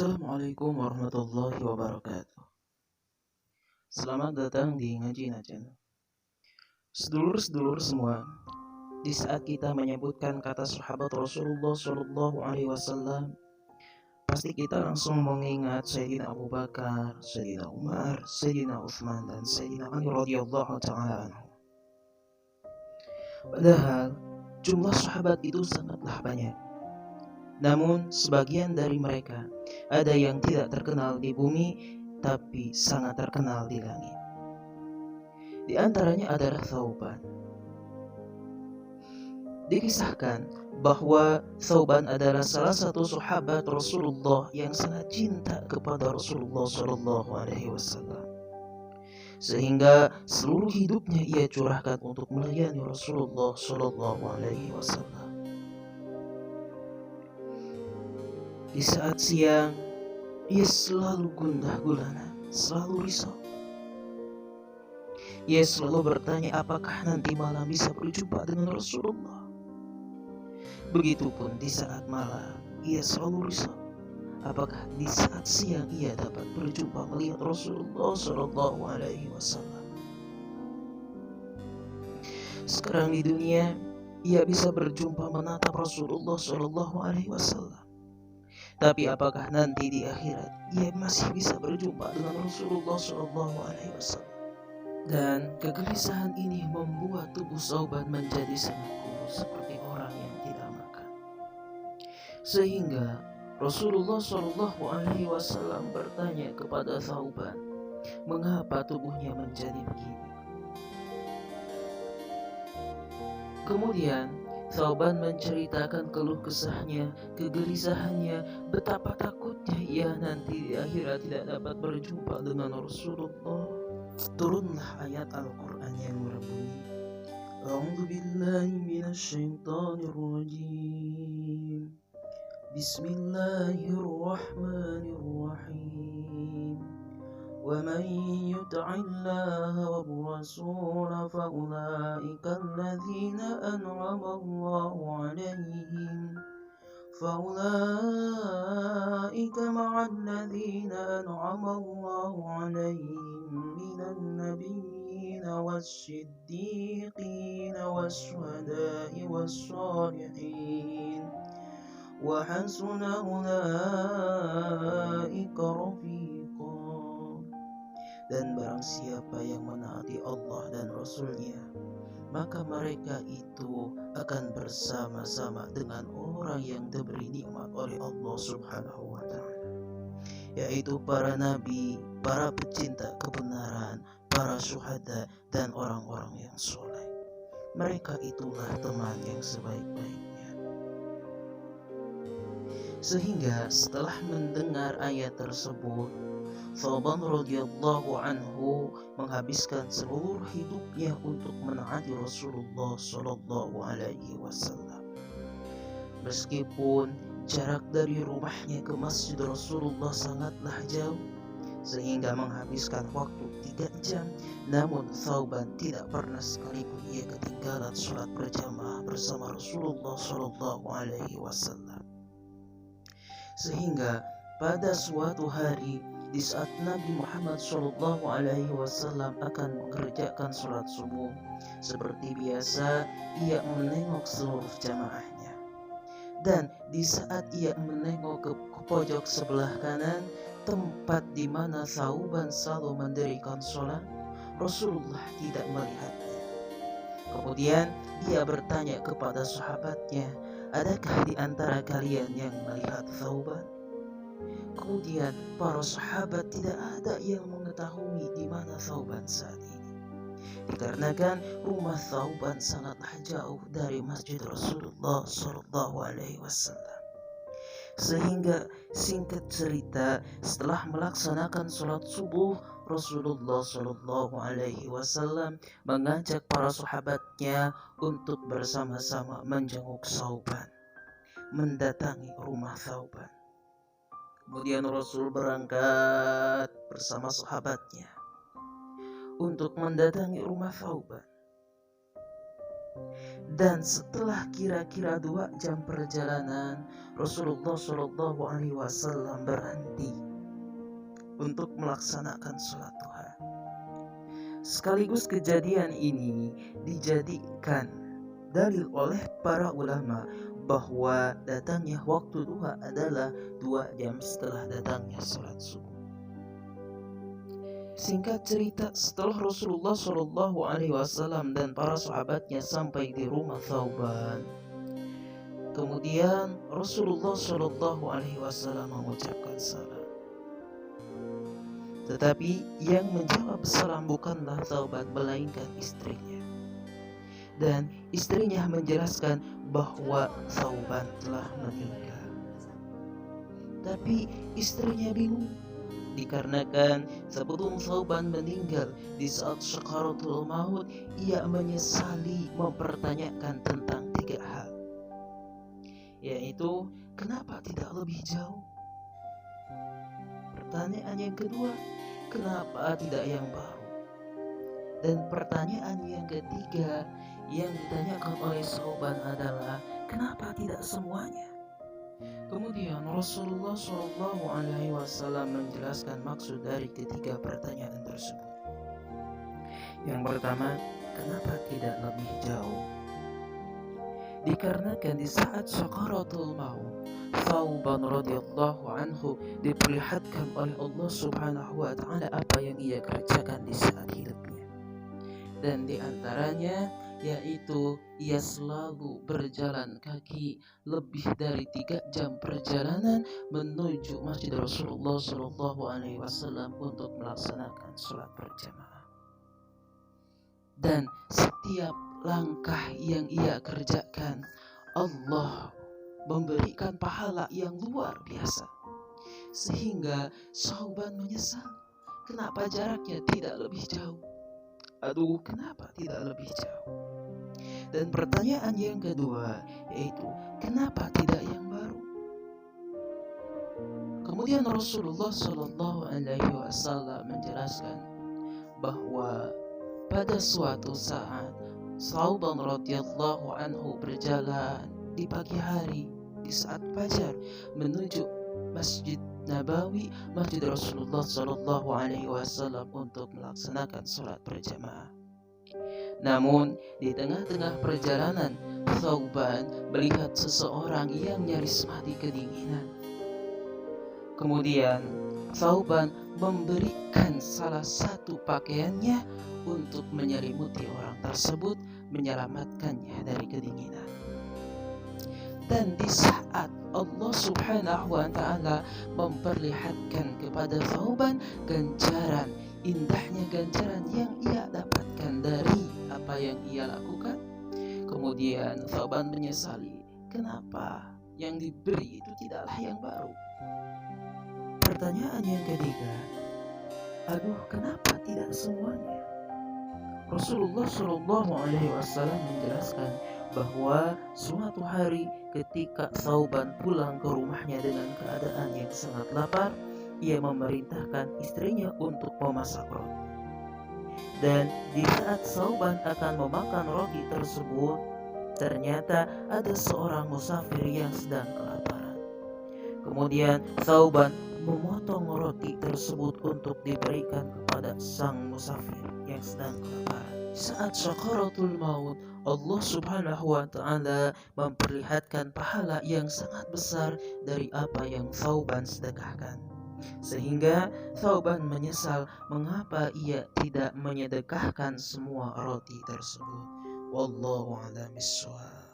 Assalamualaikum warahmatullahi wabarakatuh. Selamat datang di Ngaji Channel. Sedulur-sedulur semua, di saat kita menyebutkan kata sahabat Rasulullah Shallallahu Alaihi Wasallam, pasti kita langsung mengingat Sayyidina Abu Bakar, Sayyidina Umar, Sayyidina Utsman, dan Sayyidina Ali radhiyallahu taala anhu. Padahal jumlah sahabat itu sangatlah banyak. Namun sebagian dari mereka ada yang tidak terkenal di bumi, tapi sangat terkenal di langit. Di antaranya adalah Thauban. Dikisahkan bahwa Thauban adalah salah satu sahabat Rasulullah yang sangat cinta kepada Rasulullah Shallallahu Alaihi Wasallam, sehingga seluruh hidupnya ia curahkan untuk melayani Rasulullah Shallallahu Alaihi Wasallam. Di saat siang, ia selalu gundah gulana, selalu risau. Ia selalu bertanya apakah nanti malam bisa berjumpa dengan Rasulullah. Begitupun di saat malam, ia selalu risau. Apakah di saat siang ia dapat berjumpa melihat Rasulullah Shallallahu Alaihi Wasallam. Sekarang di dunia, ia bisa berjumpa menatap Rasulullah Shallallahu Alaihi Wasallam. Tapi apakah nanti di akhirat ia masih bisa berjumpa dengan Rasulullah Shallallahu Alaihi Wasallam? Dan kegelisahan ini membuat tubuh Thauban menjadi sangat kurus seperti orang yang tidak makan. Sehingga Rasulullah Shallallahu Alaihi Wasallam bertanya kepada Thauban, mengapa tubuhnya menjadi begini? Kemudian Thauban menceritakan keluh kesahnya, kegelisahannya, betapa takutnya ia nanti di akhirat tidak dapat berjumpa dengan Rasulullah. Turunlah ayat Al-Quran yang berbunyi, A'udzu billahi minasyaitonir rajim. Bismillahirrahmanirrahim. وَمَنْ يُطِعِ اللَّهَ وَالرَّسُولَ فَأُولَئِكَ مَعَ الَّذِينَ أَنْعَمَ اللَّهُ عَلَيْهِمْ مِنَ النَّبِيِّينَ وَالصِّدِّيقِينَ وَالشُّهَدَاءِ وَالصَّالِحِينَ وَحَسُنَ أُولَئِكَ رَفِيقًا. Dan barang siapa yang menaati Allah dan Rasul-Nya, maka mereka itu akan bersama-sama dengan orang yang diberi nikmat oleh Allah Subhanahu wa Ta'ala, yaitu para nabi, para pecinta kebenaran, para syuhada, dan orang-orang yang soleh. Mereka itulah teman yang sebaik-baiknya. Sehingga setelah mendengar ayat tersebut, Thauban radhiyallahu anhu menghabiskan seluruh hidupnya untuk menaati Rasulullah Shallallahu Alaihi Wasallam. Meskipun jarak dari rumahnya ke Masjid Rasulullah sangatlah jauh, sehingga menghabiskan waktu 3 jam, namun Thauban tidak pernah sekalipun ia ketinggalan sholat berjamaah bersama Rasulullah Shallallahu Alaihi Wasallam. Sehingga pada suatu hari, di saat Nabi Muhammad Shallallahu Alaihi Wasallam akan mengerjakan sholat subuh, seperti biasa ia menengok seluruh jamaahnya. Dan di saat ia menengok ke pojok sebelah kanan, tempat di mana Thauban selalu mendirikan sholat, Rasulullah tidak melihatnya. Kemudian dia bertanya kepada sahabatnya, adakah di antara kalian yang melihat Thauban? Kemudian para sahabat tidak ada yang mengetahui di mana Thauban saat ini, dikarenakan rumah Thauban sangatlah jauh dari Masjid Rasulullah Shallallahu Alaihi Wasallam. Sehingga singkat cerita, setelah melaksanakan sholat subuh, Rasulullah Shallallahu Alaihi Wasallam mengajak para sahabatnya untuk bersama-sama menjenguk Thauban, mendatangi rumah Thauban. Kemudian Rasul berangkat bersama sahabatnya untuk mendatangi rumah Thauban. Dan setelah kira-kira 2 jam perjalanan, Rasulullah Shallallahu Alaihi Wasallam berhenti untuk melaksanakan sholat duha. Sekaligus kejadian ini dijadikan dalil oleh para ulama bahwa datangnya waktu duha adalah 2 jam setelah datangnya sholat subuh. Singkat cerita, setelah Rasulullah Shallallahu Alaihi Wasallam dan para sahabatnya sampai di rumah Thauban, kemudian Rasulullah Shallallahu Alaihi Wasallam mengucapkan salam. Tetapi yang menjawab salam bukanlah Thauban, melainkan istrinya. Dan istrinya menjelaskan bahwa Thauban telah meninggal. Tapi istrinya bingung, dikarenakan sebelum Thauban meninggal di saat sakaratul maut, ia menyesali mempertanyakan tentang 3 hal, yaitu kenapa tidak lebih jauh? Pertanyaan yang kedua, kenapa tidak yang baru? Dan pertanyaan yang ketiga yang ditanyakan oleh Thauban adalah kenapa tidak semuanya? Kemudian Rasulullah Shallallahu Alaihi Wasallam menjelaskan maksud dari ketiga pertanyaan tersebut. Yang pertama, kenapa tidak lebih jauh? Dikarenakan di saat sakaratul maut, Thauban radhiyallahu anhu diperlihatkan oleh Allah Subhanahu wa taala apa yang ia kerjakan di saat hidupnya. Dan di antaranya yaitu ia selalu berjalan kaki lebih dari 3 jam perjalanan menuju Masjid Rasulullah Shallallahu Alaihi Wasallam untuk melaksanakan sholat berjamaah. Dan setiap langkah yang ia kerjakan, Allah memberikan pahala yang luar biasa, sehingga Thauban menyesal kenapa jaraknya tidak lebih jauh. Aduh, kenapa tidak lebih jauh? Dan pertanyaan yang kedua yaitu kenapa tidak yang baru? Kemudian Rasulullah Shallallahu Alaihi Wasallam menjelaskan bahwa pada suatu saat Thauban radhiyallahu anhu berjalan di pagi hari di saat fajar menuju Masjid Nabawi, Masjid Rasulullah Shallallahu Alaihi Wasallam untuk melaksanakan sholat berjamaah. Namun di tengah-tengah perjalanan, Thauban melihat seseorang yang nyaris mati kedinginan. Kemudian Thauban memberikan salah satu pakaiannya untuk menyelimuti orang tersebut, menyelamatkannya dari kedinginan. Dan di saat Allah Subhanahu wa taala memperlihatkan kepada Thauban ganjaran, indahnya ganjaran yang ia dapatkan dari apa yang ia lakukan, kemudian Thauban menyesali kenapa yang diberi itu tidaklah yang baru. Pertanyaan yang ketiga, aduh, kenapa tidak semuanya? Rasulullah Shallallahu Alaihi Wasallam menjelaskan bahwa suatu hari ketika Thauban pulang ke rumahnya dengan keadaan yang sangat lapar, ia memerintahkan istrinya untuk memasak roti. Dan di saat Thauban akan memakan roti tersebut, ternyata ada seorang musafir yang sedang kelaparan. Kemudian Thauban memotong roti tersebut untuk diberikan kepada sang musafir yang sedang kelaparan. Saat sakaratul maut, Allah Subhanahu wa taala memperlihatkan pahala yang sangat besar dari apa yang Thauban sedekahkan. Sehingga Thauban menyesal mengapa ia tidak menyedekahkan semua roti tersebut. Wallahu a'lam bishawab.